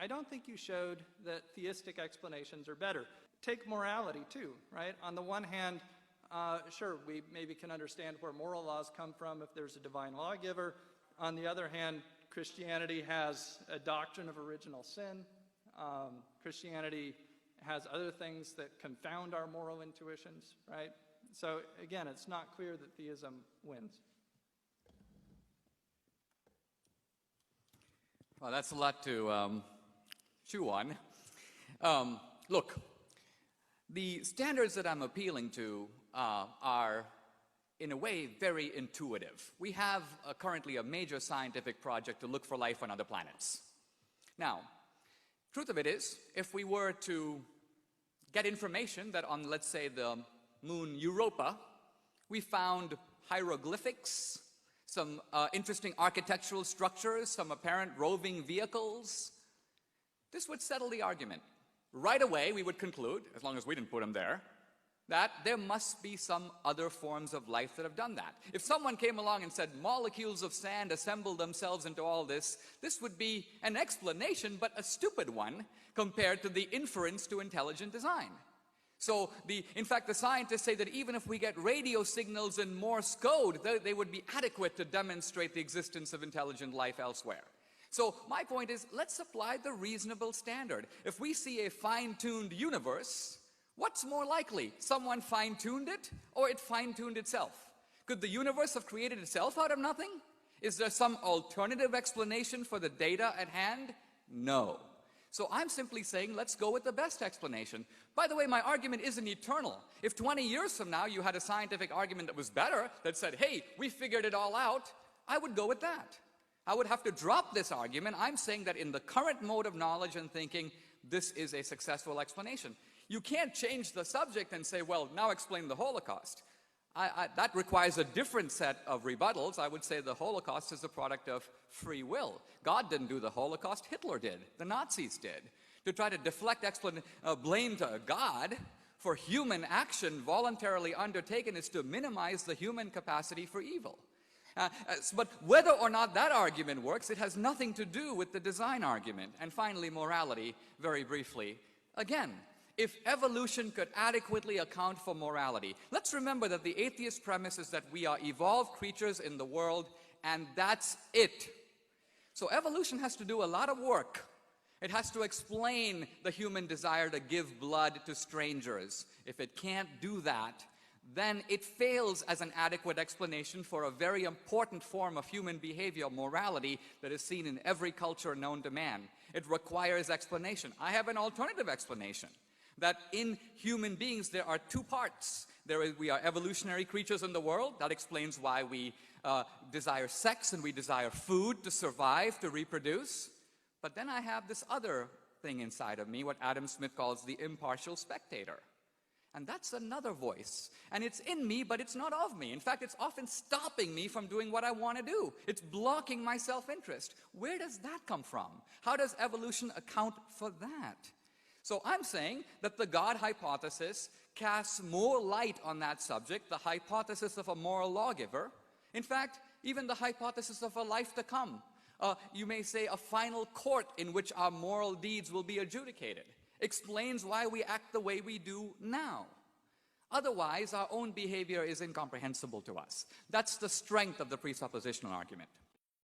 don't think you showed that theistic explanations are better. Take morality too, right? On the one hand, sure, we maybe can understand where moral laws come from if there's a divine lawgiver. On the other hand, Christianity has a doctrine of original sin. Christianity has other things that confound our moral intuitions, right? So again, it's not clear that theism wins. Well, that's a lot to chew on. Look, the standards that I'm appealing to are, in a way, very intuitive. We have currently a major scientific project to look for life on other planets. Now, truth of it is, if we were to get information that on, let's say, the moon Europa, we found hieroglyphics, some interesting architectural structures, some apparent roving vehicles, this would settle the argument. Right away, we would conclude, as long as we didn't put them there, that there must be some other forms of life that have done that. If someone came along and said molecules of sand assemble themselves into all this, this would be an explanation, but a stupid one compared to the inference to intelligent design. So, in fact, the scientists say that even if we get radio signals in Morse code, they would be adequate to demonstrate the existence of intelligent life elsewhere. So, my point is, let's apply the reasonable standard. If we see a fine-tuned universe, what's more likely? Someone fine-tuned it, or it fine-tuned itself? Could the universe have created itself out of nothing? Is there some alternative explanation for the data at hand? No. So I'm simply saying, let's go with the best explanation. By the way, my argument isn't eternal. If 20 years from now you had a scientific argument that was better, that said, hey, we figured it all out, I would go with that. I would have to drop this argument. I'm saying that in the current mode of knowledge and thinking, this is a successful explanation. You can't change the subject and say, well, now explain the Holocaust. That requires a different set of rebuttals. I would say the Holocaust is the product of free will. God didn't do the Holocaust, Hitler did. The Nazis did. To try to deflect blame to God for human action voluntarily undertaken is to minimize the human capacity for evil. But whether or not that argument works, it has nothing to do with the design argument. And finally, morality, very briefly. Again, if evolution could adequately account for morality, let's remember that the atheist premise is that we are evolved creatures in the world, and that's it. So evolution has to do a lot of work. It has to explain the human desire to give blood to strangers. If it can't do that, then it fails as an adequate explanation for a very important form of human behavior, morality, that is seen in every culture known to man. It requires explanation. I have an alternative explanation, that in human beings there are two parts. We are evolutionary creatures in the world. That explains why we desire sex and we desire food to survive, to reproduce. But then I have this other thing inside of me, what Adam Smith calls the impartial spectator. And that's another voice. And it's in me, but it's not of me. In fact, it's often stopping me from doing what I want to do. It's blocking my self-interest. Where does that come from? How does evolution account for that? So I'm saying that the God hypothesis casts more light on that subject, the hypothesis of a moral lawgiver. In fact, even the hypothesis of a life to come. You may say a final court in which our moral deeds will be adjudicated. Explains why we act the way we do now. Otherwise, our own behavior is incomprehensible to us. That's the strength of the presuppositional argument.